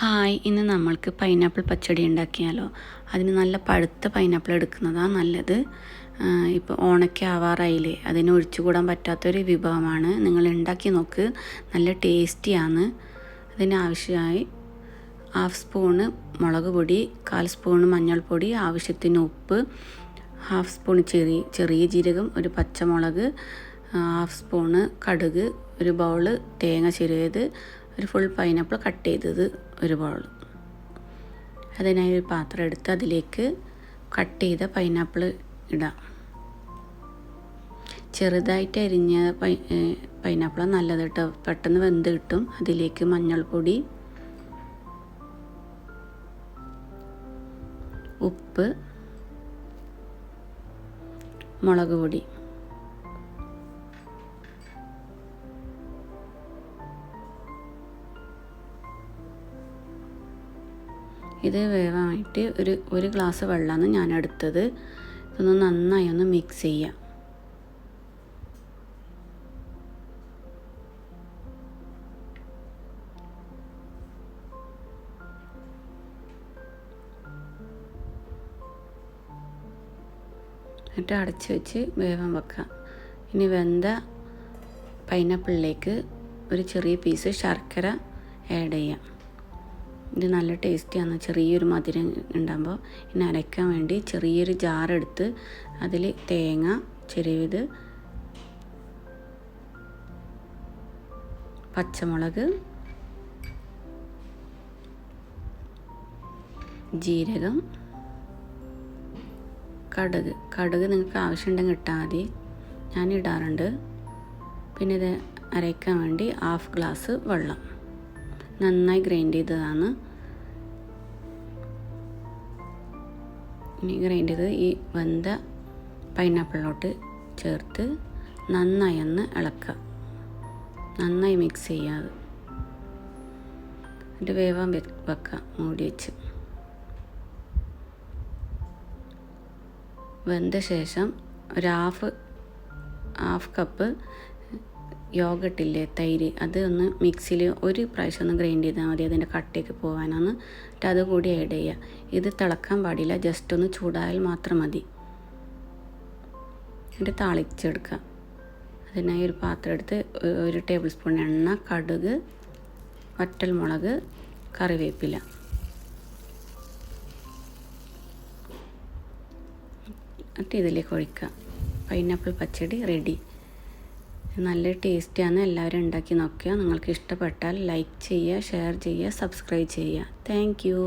Hi, ഇന്ന് നമ്മൾക്ക് pineapple പച്ചടി ഉണ്ടാക്കിയാലോ. അതിന് നല്ല പഴുത്ത പൈനാപ്പിൾ എടുക്കുന്നതാണ് നല്ലത്. ഇപ്പോൾ ഓണയ്ക്ക് ആവാറായില്ലേ, അതിന് ഒഴിച്ചുകൂടാൻ പറ്റാത്തൊരു വിഭവമാണ്. നിങ്ങൾ ഉണ്ടാക്കി നോക്ക്, നല്ല ടേസ്റ്റിയാണ്. അതിനാവശ്യമായി 1/2 സ്പൂണ് മുളക് പൊടി, 1/4 സ്പൂണ് മഞ്ഞൾപ്പൊടി, ആവശ്യത്തിന് ഉപ്പ്, 1/2 സ്പൂൺ ചെറിയ ജീരകം, ഒരു പച്ചമുളക്, 1/2 സ്പൂണ് കടുക്, ഒരു ബൗള് തേങ്ങ ചിരവിയത്, ഒരു ഫുൾ പൈനാപ്പിൾ കട്ട് ചെയ്തത് ഒരു ബൗൾ. അതിനായി ഒരു പാത്രം എടുത്ത് അതിലേക്ക് കട്ട് ചെയ്ത പൈനാപ്പിൾ ഇടാം. ചെറുതായിട്ട് അരിഞ്ഞ പൈനാപ്പിൾ നല്ലത് കേട്ടോ, പെട്ടെന്ന് വെന്ത് കിട്ടും. അതിലേക്ക് മഞ്ഞൾപ്പൊടി, ഉപ്പ്, മുളക് പൊടി, ഇത് വേവാനായിട്ട് ഒരു ഗ്ലാസ് വെള്ളമാണ് ഞാൻ എടുത്തത്. ഇതൊന്ന് നന്നായി ഒന്ന് മിക്സ് ചെയ്യാം. എന്നിട്ട് അടച്ച് വെച്ച് വേവാൻ വെക്കാം. ഇനി വെന്ത പൈനാപ്പിളിലേക്ക് ഒരു ചെറിയ പീസ് ശർക്കര ആഡ് ചെയ്യാം. ഇത് നല്ല ടേസ്റ്റിയാണ്, ചെറിയൊരു മധുരം ഉണ്ടാകുമ്പോൾ. ഇനി അരയ്ക്കാൻ വേണ്ടി ചെറിയൊരു ജാറെടുത്ത് അതിൽ തേങ്ങ ചിരവിയത്, പച്ചമുളക്, ജീരകം, കടുക് നിങ്ങൾക്ക് ആവശ്യമുണ്ടെങ്കിൽ ഇട്ടാൽ മതി, ഞാൻ ഇടാറുണ്ട്. പിന്നെ ഇത് അരയ്ക്കാൻ വേണ്ടി 1/2 ഗ്ലാസ് വെള്ളം നന്നായി ഗ്രൈൻഡ് ചെയ്തതാണ്. ഇനി ഗ്രൈൻഡ് ചെയ്ത് ഈ വെന്ത പൈനാപ്പിളിലോട്ട് ചേർത്ത് നന്നായി ഒന്ന് ഇളക്കുക, നന്നായി മിക്സ് ചെയ്യാതെ. എന്നിട്ട് വേവാൻ വെക്കുക മൂടി വെച്ച്. വെന്ത ശേഷം ഒരു ഹാഫ് കപ്പ് യോഗട്ടില്ലേ, തൈര്, അത് ഒന്ന് മിക്സിയിൽ ഒരു പ്രാവശ്യം ഒന്ന് ഗ്രൈൻഡ് ചെയ്താൽ മതി, അതിൻ്റെ കട്ടയൊക്കെ പോകാനാണ്. എന്നിട്ട് അത് കൂടി ആഡ് ചെയ്യുക. ഇത് തിളക്കാൻ പാടില്ല, ജസ്റ്റ് ഒന്ന് ചൂടായാൽ മാത്രം മതി. എന്നിട്ട് താളിച്ചെടുക്കുക. അതിനായി ഒരു പാത്രം എടുത്ത് 1 ടേബിൾ സ്പൂൺ എണ്ണ, കടുക്, വറ്റൽമുളക്, കറിവേപ്പില, എന്നിട്ട് ഇതിലേക്ക് ഒഴിക്കുക. പൈനാപ്പിൾ പച്ചടി റെഡി. നല്ല ടേസ്റ്റിയാണ്, എല്ലാവരും ഉണ്ടാക്കി നോക്കുക. നിങ്ങൾക്ക് ഇഷ്ടപ്പെട്ടാൽ ലൈക്ക് ചെയ്യുക, ഷെയർ ചെയ്യുക, സബ്സ്ക്രൈബ് ചെയ്യുക. Thank you.